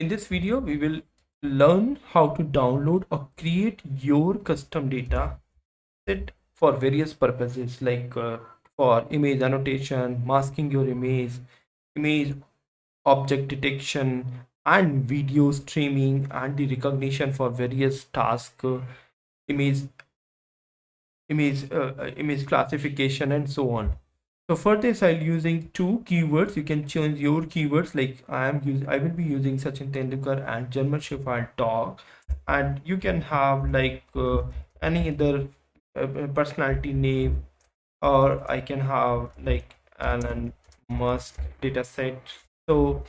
In this video, we will learn how to download or create your custom data set for various purposes like for image annotation, masking your image object detection, and video streaming and the recognition for various tasks, image image classification and so on. So for this I'll using two keywords. You can change your keywords, like I will be using Sachin Tendulakar and German Shepherd dog, and you can have like any other personality name, or I can have like Alan Musk dataset. So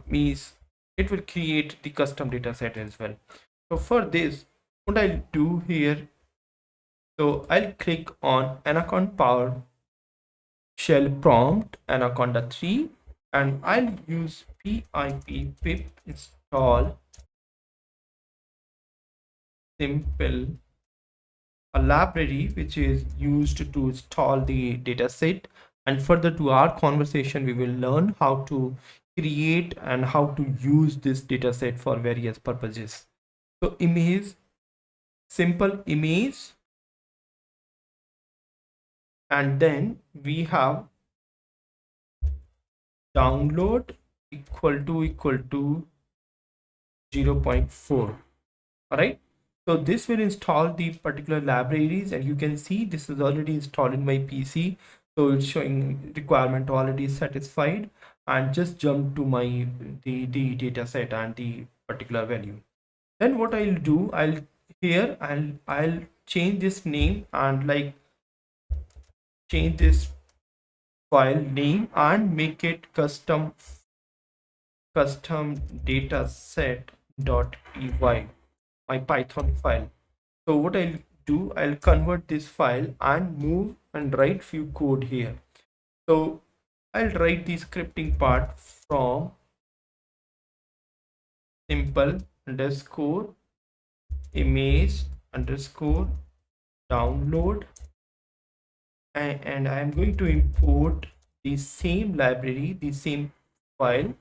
means it will create the custom dataset as well. So for this, what I'll do here, so I'll click on Anaconda Power Shell prompt Anaconda 3, and I'll use pip install simple, a library which is used to install the dataset. And further to our conversation, we will learn how to create and how to use this dataset for various purposes. So image, simple image, and then we have download equal to 0.4. all right. So this will install the particular libraries, and you can see this is already installed in my PC. So it's showing requirement already satisfied, and just jump to my the data set and the particular value. Then what I'll do, I'll change this name and like change this file name and make it custom dataset.py, my Python file. So what I'll do, I'll convert this file and move and write few code here. So I'll write the scripting part from simple underscore image underscore download, and I'm going to import the same library, the same file,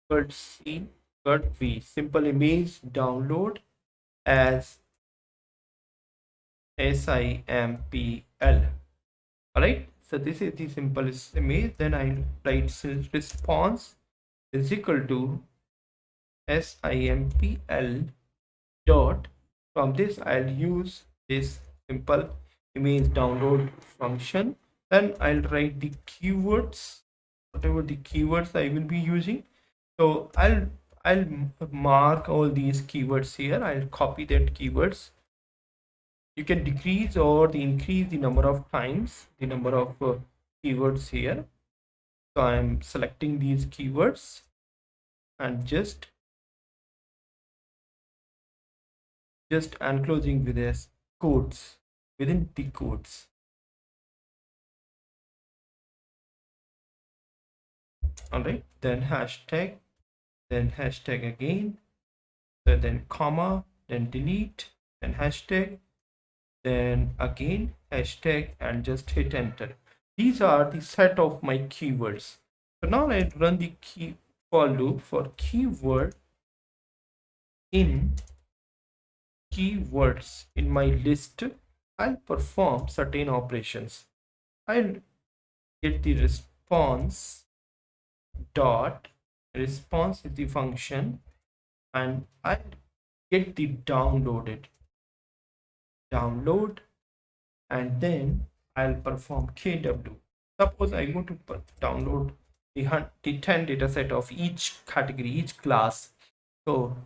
but C but V, simple image download as SIMPL. All right. So this is the simplest image. Then I write response is equal to SIMPL dot. From this I'll use this simple image download function. Then I'll write the keywords, whatever the keywords I will be using. So I'll mark all these keywords here. I'll copy that keywords. You can decrease or increase the number of times the number of keywords here. So I'm selecting these keywords and just enclosing with this codes within the codes. All right, then hashtag again, so then comma, then delete, then hashtag, then again hashtag, and just hit enter. These are the set of my keywords. So now I run the for loop for keyword in keywords in my list. I'll perform certain operations. I'll get the response dot, response is the function, and I'll get the download, and then I'll perform KW. Suppose I go to download the 10 data set of each category, each class. So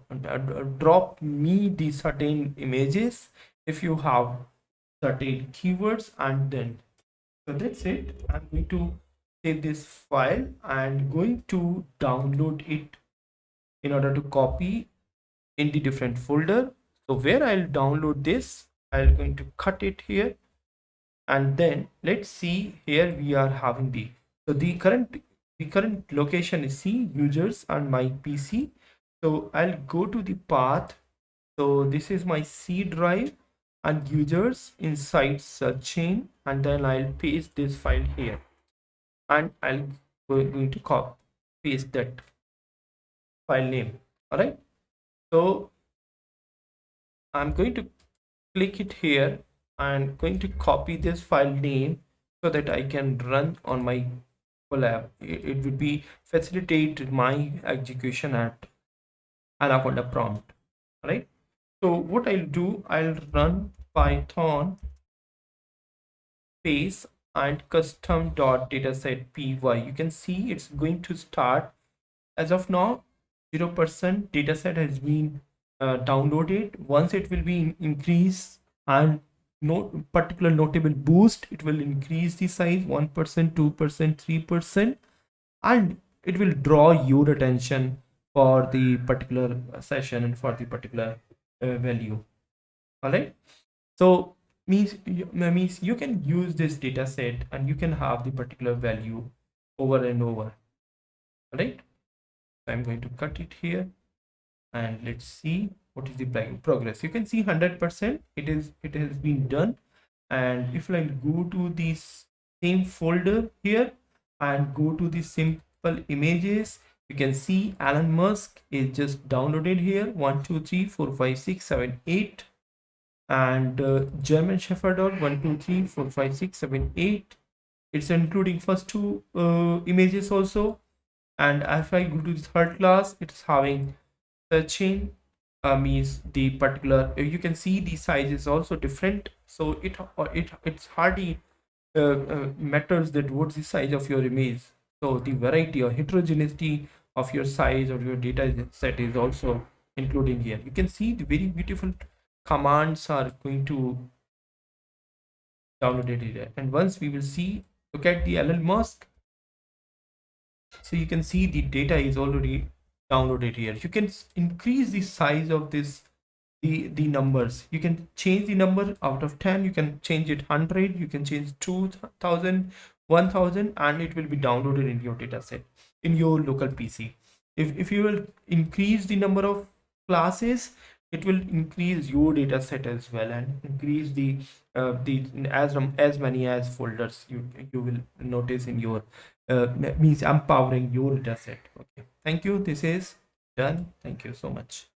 drop me the certain images if you have certain keywords, and then so that's it. I'm going to save this file and going to download it in order to copy in the different folder. So where I'll download this, I'm going to cut it here, and then let's see, here we are having the current location is C users and my PC. So I'll go to the path. So this is my C drive and users inside Sachin, and then I'll paste this file here, and I'll going to copy paste that file name. All right, so I'm going to click it here and going to copy this file name so that I can run on my collab. It would be facilitate my execution at Anaconda prompt. All right, so what I'll do, I'll run python space and custom.dataset.py. You can see it's going to start. As of now, 0% dataset has been downloaded. Once it will be increased and no particular notable boost, it will increase the size 1%, 2%, 3%, and it will draw your attention for the particular session and for the particular value. All right, so means you can use this data set and you can have the particular value over and over. All right, so I'm going to cut it here and let's see what is the progress. You can see 100% it has been done. And if I go to this same folder here and go to the simple images, you can see Elon Musk is just downloaded here. 1 2 3 4 5 6 7 8, and German Shepherd dog 1 2 3 4 5 6 7 8. It's including first two images also. And if I go to the third class, it's having sachin, means the particular, you can see the size is also different, so it's hardly matters that what's the size of your image. So the variety or heterogeneity of your size or your data set is also including here. You can see the very beautiful commands are going to download it here. And once we will see, look at the Elon Musk. So you can see the data is already downloaded here. You can increase the size of this, the numbers. You can change the number out of 10, you can change it 100, you can change 2000, 1000, and it will be downloaded in your data set in your local PC. If you will increase the number of classes, it will increase your data set as well and increase the as many as folders you will notice in your means empowering your data set. Okay, thank you, this is done. Thank you so much.